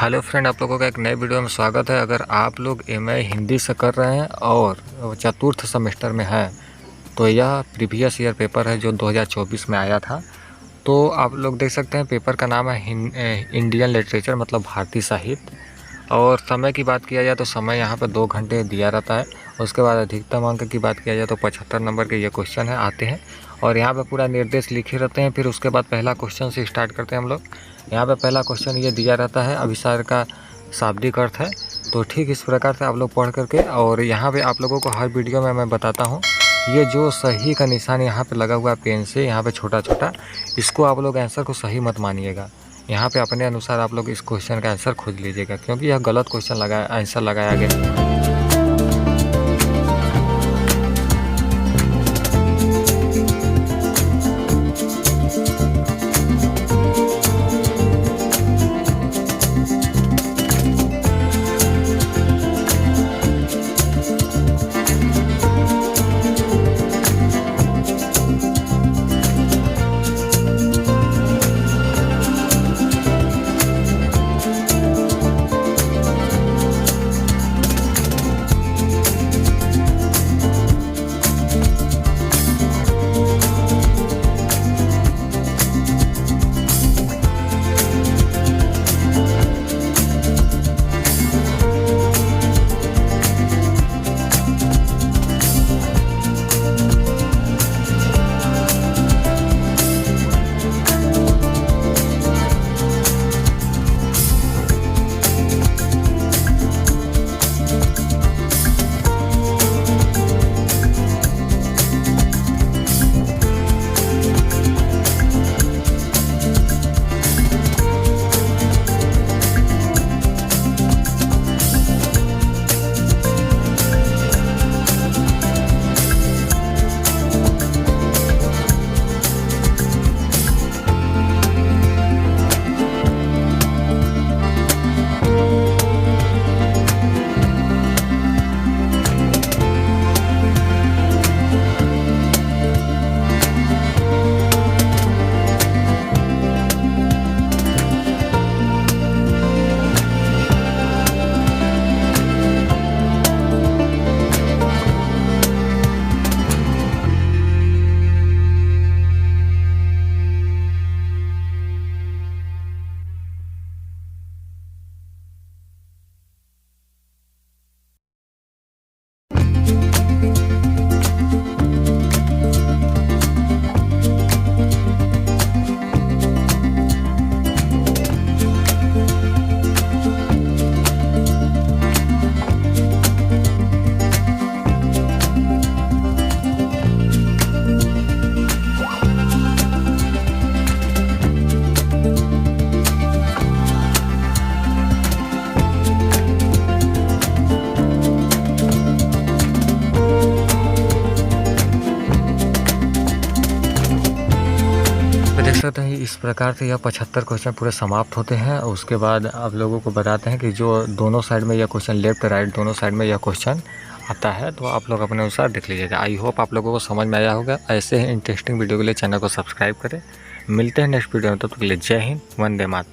Hello friend, आप लोगों का एक नए वीडियो में स्वागत है। अगर आप लोग एमए हिंदी से कर रहे हैं और चतुर्थ सेमेस्टर में हैं तो यह प्रीवियस ईयर पेपर है जो 2024 में आया था। तो आप लोग देख सकते हैं पेपर का नाम है इंडियन लिटरेचर मतलब भारतीय साहित्य। और समय की बात किया जाए तो समय यहाँ पर 2 घंटे दिया रहता है। उसके बाद अधिकतम अंक की बात किया जाए तो 75 नंबर के ये क्वेश्चन है आते हैं और यहाँ पे पूरा निर्देश लिखे रहते हैं। फिर उसके बाद पहला क्वेश्चन से स्टार्ट करते हैं हम लोग। यहाँ पे पहला क्वेश्चन ये दिया रहता है, अभिसार का शाब्दिक अर्थ है। तो ठीक इस प्रकार से आप लोग पढ़ करके, और यहाँ पे आप लोगों को हर वीडियो में मैं बताता हूँ ये जो सही का निशान यहाँ पे लगा हुआ है पेन से, यहाँ पे छोटा छोटा, इसको आप लोग आंसर को सही मत मानिएगा। यहाँ पे अपने अनुसार आप लोग इस क्वेश्चन का आंसर खोज लीजिएगा, क्योंकि यह गलत क्वेश्चन आंसर लगाया गया। देख सकते हैं इस प्रकार से यह 75 क्वेश्चन पूरे समाप्त होते हैं। उसके बाद आप लोगों को बताते हैं कि जो दोनों साइड में यह क्वेश्चन, लेफ्ट राइट दोनों साइड में यह क्वेश्चन आता है, तो आप लोग अपने अनुसार देख लीजिएगा। आई होप आप लोगों को समझ में आया होगा। ऐसे ही इंटरेस्टिंग वीडियो के लिए चैनल को सब्सक्राइब करें। मिलते हैं नेक्स्ट वीडियो में, तब तक के लिए जय हिंद, वंदे मातरम।